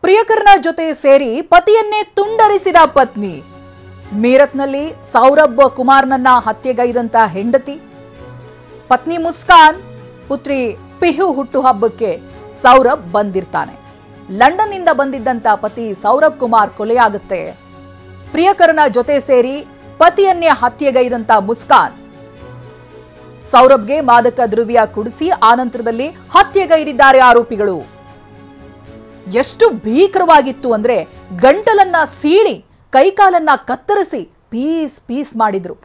ಪ್ರಿಯಕರನ ಜೊತೆ ಸೇರಿ ಪತಿಯನ್ನೇ ತುಂಡರಿಸಿದ ಪತ್ನಿ. ಮೀರತ್ನಲ್ಲಿ ಸೌರಭ್ ಕುಮಾರ್ನನ್ನ ಹತ್ಯೆಗೈದಂತ ಹೆಂಡತಿ. ಪತ್ನಿ ಮುಸ್ಕಾನ್, ಪುತ್ರಿ ಪಿಹು ಹುಟ್ಟುಹಬ್ಬಕ್ಕೆ ಸೌರಭ್ ಬಂದಿರ್ತಾನೆ. ಲಂಡನ್ನಿಂದ ಬಂದಿದ್ದಂತ ಪತಿ ಸೌರಭ್ ಕುಮಾರ್ ಕೊಲೆಯಾಗುತ್ತೆ. ಪ್ರಿಯಕರನ ಜೊತೆ ಸೇರಿ ಪತಿಯನ್ನೇ ಹತ್ಯೆಗೈದಂತ ಮುಸ್ಕಾನ್ ಸೌರಭ್ಗೆ ಮಾದಕ ದ್ರವ್ಯ ಕುಡಿಸಿ ಆನಂತರದಲ್ಲಿ ಹತ್ಯೆಗೈದಿದ್ದಾರೆ ಆರೋಪಿಗಳು. ಎಷ್ಟು ಭೀಕರವಾಗಿತ್ತು ಅಂದ್ರೆ ಗಂಟಲನ್ನ ಸೀಳಿ ಕೈಕಾಲನ್ನ ಕತ್ತರಿಸಿ ಪೀಸ್ ಪೀಸ್ ಮಾಡಿದ್ರು.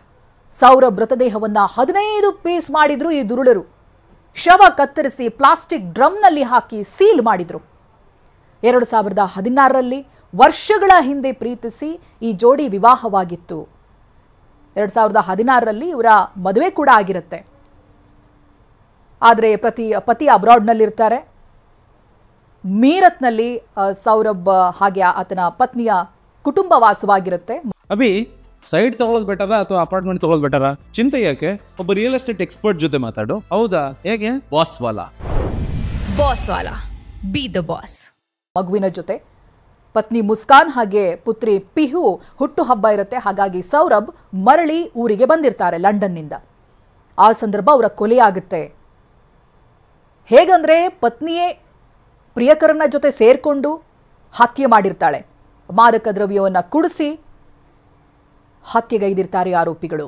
ಸೌರಭ್ ಮೃತದೇಹವನ್ನ 15 ಪೀಸ್ ಮಾಡಿದ್ರು ಈ ದುರುಳರು. ಶವ ಕತ್ತರಿಸಿ ಪ್ಲಾಸ್ಟಿಕ್ ಡ್ರಮ್ನಲ್ಲಿ ಹಾಕಿ ಸೀಲ್ ಮಾಡಿದ್ರು. 2016ರಲ್ಲಿ ವರ್ಷಗಳ ಹಿಂದೆ ಪ್ರೀತಿಸಿ ಈ ಜೋಡಿ ವಿವಾಹವಾಗಿತ್ತು. 2016ರಲ್ಲಿ ಇವರ ಮದುವೆ ಕೂಡ ಆಗಿರುತ್ತೆ. ಆದರೆ ಪತಿ ಅಬ್ರಾಡ್ನಲ್ಲಿರ್ತಾರೆ. ಮೀರತ್ನಲ್ಲಿ ಸೌರಭ್ ಹಾಗೆ ಆತನ ಪತ್ನಿಯ ಕುಟುಂಬ ವಾಸವಾಗಿರುತ್ತೆ. ಅಭಿ ಸೈಡ್ ತಗೊಳ್ಳೋದು ಬೆಟರ ಅಥವಾ ಅಪಾರ್ಟ್ಮೆಂಟ್ ತಗೊಳ್ಳೋದು ಬೆಟರ? ಚಿಂತೆ ಯಾಕೆ? ಒಬ್ಬ ರಿಯಲ್ ಎಸ್ಟೇಟ್ ಎಕ್ಸ್ಪರ್ಟ್ ಜೊತೆ ಮಾತಾಡು. ಹೌದಾ? ಹೇಗೆ? Boss Vala B the boss. ಮಗುವಿನ ಜೊತೆ ಪತ್ನಿ ಮುಸ್ಕಾನ್ ಹಾಗೆ ಪುತ್ರಿ ಪಿಹು ಹುಟ್ಟುಹಬ್ಬ ಇರುತ್ತೆ. ಹಾಗಾಗಿ ಸೌರಭ್ ಮರಳಿ ಊರಿಗೆ ಬಂದಿರ್ತಾರೆ ಲಂಡನ್ನಿಂದ. ಆ ಸಂದರ್ಭ ಅವರ ಕೊಲೆಯಾಗುತ್ತೆ. ಹೇಗಂದ್ರೆ ಪತ್ನಿಯೇ ಪ್ರಿಯಕರನ ಜೊತೆ ಸೇರ್ಕೊಂಡು ಹತ್ಯೆ ಮಾಡಿರ್ತಾಳೆ. ಮಾದಕ ದ್ರವ್ಯವನ್ನು ಕುಡಿಸಿ ಹತ್ಯೆಗೈದಿರ್ತಾರೆ ಆರೋಪಿಗಳು.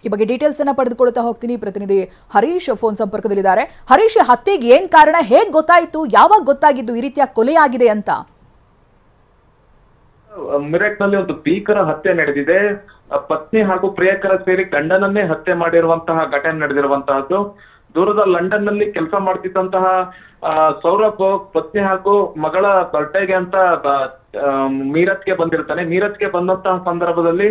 ಈ ಬಗ್ಗೆ ಡೀಟೇಲ್ಸ್ ಅನ್ನ ಪಡೆದುಕೊಳ್ತಾ ಹೋಗ್ತೀನಿ. ಪ್ರತಿನಿಧಿ ಹರೀಶ್ ಫೋನ್ ಸಂಪರ್ಕದಲ್ಲಿದ್ದಾರೆ. ಹರೀಶ್, ಹತ್ಯೆಗೆ ಏನ್ ಕಾರಣ, ಹೇಗ್ ಗೊತ್ತಾಯ್ತು, ಯಾವಾಗ ಗೊತ್ತಾಗಿದ್ದು ಈ ರೀತಿಯ ಕೊಲೆಯಾಗಿದೆ ಅಂತ? ಮಿರಟ್ನಲ್ಲಿ ಒಂದು ಭೀಕರ ಹತ್ಯೆ ನಡೆದಿದೆ. ಪತ್ನಿ ಹಾಗೂ ಪ್ರಿಯಕರ ಸೇರಿ ಗಂಡನನ್ನೇ ಹತ್ಯೆ ಮಾಡಿರುವಂತಹ ಘಟನೆ ನಡೆದಿರುವಂತಹದ್ದು. ದೂರದ ಲಂಡನ್ ನಲ್ಲಿ ಕೆಲಸ ಮಾಡ್ತಿದ್ದಂತಹ ಸೌರಭ್ ಪತ್ನಿ ಹಾಗೂ ಮಗಳ ಬರ್ಡೇಗೆ ಅಂತ ಮೀರತ್ಗೆ ಬಂದಿರ್ತಾನೆ. ಮೀರತ್ಗೆ ಬಂದಂತಹ ಸಂದರ್ಭದಲ್ಲಿ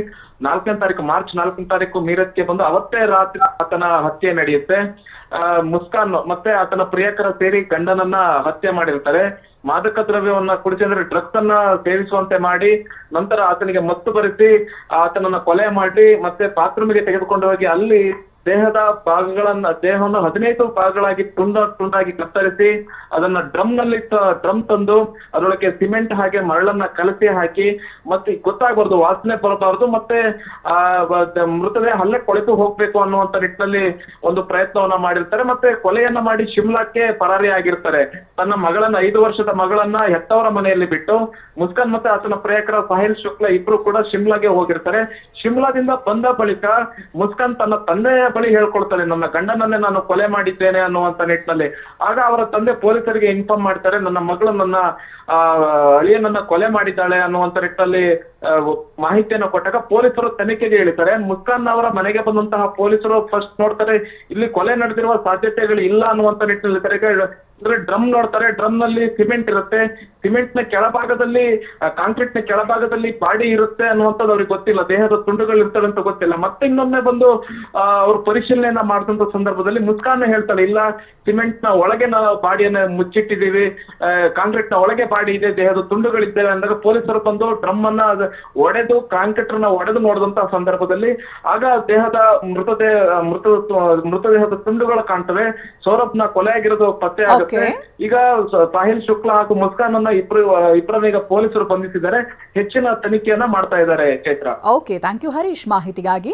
ಮಾರ್ಚ್ 4ನೇ ತಾರೀಕು ಮೀರತ್ಗೆ ಬಂದು ಅವತ್ತೇ ರಾತ್ರಿ ಆತನ ಹತ್ಯೆ ನಡೆಯುತ್ತೆ. ಮುಸ್ಕಾನ್ ಮತ್ತೆ ಆತನ ಪ್ರಿಯಕರ ಸೇರಿ ಗಂಡನನ್ನ ಹತ್ಯೆ ಮಾಡಿರ್ತಾರೆ. ಮಾದಕ ದ್ರವ್ಯವನ್ನ ಕುಡಿಸಿ ಅಂದ್ರೆ ಡ್ರಗ್ಸ್ ಅನ್ನ ಸೇವಿಸುವಂತೆ ಮಾಡಿ ನಂತರ ಆತನಿಗೆ ಮತ್ತು ಬರೆಸಿ ಆತನನ್ನ ಕೊಲೆ ಮಾಡಿ ಮತ್ತೆ ಬಾತ್ರೂಮಿಗೆ ತೆಗೆದುಕೊಂಡು ಹೋಗಿ ಅಲ್ಲಿ ದೇಹವನ್ನು 15 ಭಾಗಗಳಾಗಿ ತುಂಡಾಗಿ ಕತ್ತರಿಸಿ ಅದನ್ನ ಡ್ರಮ್ ತಂದು ಅದರೊಳಗೆ ಸಿಮೆಂಟ್ ಹಾಗೆ ಮರಳನ್ನ ಕಲಸಿ ಹಾಕಿ ಮತ್ತೆ ಗೊತ್ತಾಗಬಾರ್ದು, ವಾಸನೆ ಬರಬಾರ್ದು, ಮತ್ತೆ ಮೃತದೇಹ ಅಲ್ಲೇ ಕೊಳೆತು ಹೋಗ್ಬೇಕು ಅನ್ನುವಂತ ನಿಟ್ಟಿನಲ್ಲಿ ಒಂದು ಪ್ರಯತ್ನವನ್ನ ಮಾಡಿರ್ತಾರೆ. ಮತ್ತೆ ಕೊಲೆಯನ್ನ ಮಾಡಿ ಶಿಮ್ಲಾಕ್ಕೆ ಪರಾರಿ ಆಗಿರ್ತಾರೆ. ತನ್ನ ಮಗಳನ್ನ 5 ವರ್ಷದ ಮಗಳನ್ನ ಹೆತ್ತವರ ಮನೆಯಲ್ಲಿ ಬಿಟ್ಟು ಮುಸ್ಕಾನ್ ಮತ್ತೆ ಆತನ ಪ್ರಿಯಕರ ಸಾಹಿಲ್ ಶುಕ್ಲಾ ಇಬ್ರು ಕೂಡ ಶಿಮ್ಲಾಗೆ ಹೋಗಿರ್ತಾರೆ. ಶಿಮ್ಲಾದಿಂದ ಬಂದ ಬಳಿಕ ಮುಸ್ಕಾನ್ ತನ್ನ ತಂದೆಯ ಬಳಿ ಹೇಳ್ಕೊಳ್ತಾಳೆ, ನನ್ನ ಗಂಡನನ್ನೇ ನಾನು ಕೊಲೆ ಮಾಡಿದ್ದೇನೆ ಅನ್ನುವಂತ ನಿಟ್ಟಿನಲ್ಲಿ. ಆಗ ಅವರ ತಂದೆ ಪೊಲೀಸರಿಗೆ ಇನ್ಫಾರ್ಮ್ ಮಾಡ್ತಾರೆ, ನನ್ನ ಮಗಳು ನನ್ನ ಅಳಿಯನನ್ನ ಕೊಲೆ ಮಾಡಿದ್ದಾಳೆ ಅನ್ನುವಂತ ನಿಟ್ಟಿನಲ್ಲಿ ಮಾಹಿತಿಯನ್ನು ಕೊಟ್ಟಾಗ ಪೊಲೀಸರು ತನಿಖೆಗೆ ಇಳಿತಾರೆ. ಮುಸ್ಕಾನ್ ಅವರ ಮನೆಗೆ ಬಂದಂತಹ ಪೊಲೀಸರು ಫಸ್ಟ್ ನೋಡ್ತಾರೆ, ಇಲ್ಲಿ ಕೊಲೆ ನಡೆದಿರುವ ಸಾಧ್ಯತೆಗಳು ಇಲ್ಲ ಅನ್ನುವಂತ ನಿಟ್ಟಿನಲ್ಲಿ ಅಂದ್ರೆ ಡ್ರಮ್ ನೋಡ್ತಾರೆ. ಡ್ರಮ್ ನಲ್ಲಿ ಸಿಮೆಂಟ್ ಇರುತ್ತೆ. ಸಿಮೆಂಟ್ ನ ಕೆಳಭಾಗದಲ್ಲಿ ಕಾಂಕ್ರೀಟ್ ನ ಕೆಳಭಾಗದಲ್ಲಿ ಬಾಡಿ ಇರುತ್ತೆ ಅನ್ನುವಂಥದ್ದು ಅವ್ರಿಗೆ ಗೊತ್ತಿಲ್ಲ, ದೇಹದ ತುಂಡುಗಳು ಇರ್ತವೆ ಅಂತ ಗೊತ್ತಿಲ್ಲ. ಮತ್ತೆ ಇನ್ನೊಮ್ಮೆ ಬಂದು ಅವ್ರು ಪರಿಶೀಲನೆಯನ್ನ ಮಾಡಿದಂತ ಸಂದರ್ಭದಲ್ಲಿ ಮುಸ್ಕಾನ್ ಹೇಳ್ತಾಳೆ, ಇಲ್ಲ ಸಿಮೆಂಟ್ ನ ಒಳಗೆ ನಾವು ಬಾಡಿಯನ್ನ ಮುಚ್ಚಿಟ್ಟಿದೀವಿ, ಕಾಂಕ್ರೀಟ್ ನ ಒಳಗೆ ಬಾಡಿ ಇದೆ, ದೇಹದ ತುಂಡುಗಳಿದ್ದೇವೆ ಅಂದಾಗ ಪೊಲೀಸರು ಬಂದು ಡ್ರಮ್ ಅನ್ನ ಒಡೆದು ಕಾಂಕ್ರೀಟ್ ನ ಒಡೆದು ನೋಡಿದಂತಹ ಸಂದರ್ಭದಲ್ಲಿ ಆಗ ದೇಹದ ಮೃತದೇಹದ ತುಂಡುಗಳು ಕಾಣ್ತವೆ. ಸೌರಭ್ನ ಕೊಲೆ ಆಗಿರೋದು ಪತ್ತೆ ಆಗುತ್ತೆ. ಈಗ ಸಾಹಿಲ್ ಶುಕ್ಲಾ ಹಾಗೂ ಮುಸ್ಕಾನ್ ಅನ್ನ ಇಬ್ಬರನ್ನ ಈಗ ಪೊಲೀಸರು ಬಂಧಿಸಿದ್ದಾರೆ. ಹೆಚ್ಚಿನ ತನಿಖೆಯನ್ನ ಮಾಡ್ತಾ ಇದ್ದಾರೆ. Chaitra, okay, thank you Harish ಮಾಹಿತಿಗಾಗಿ.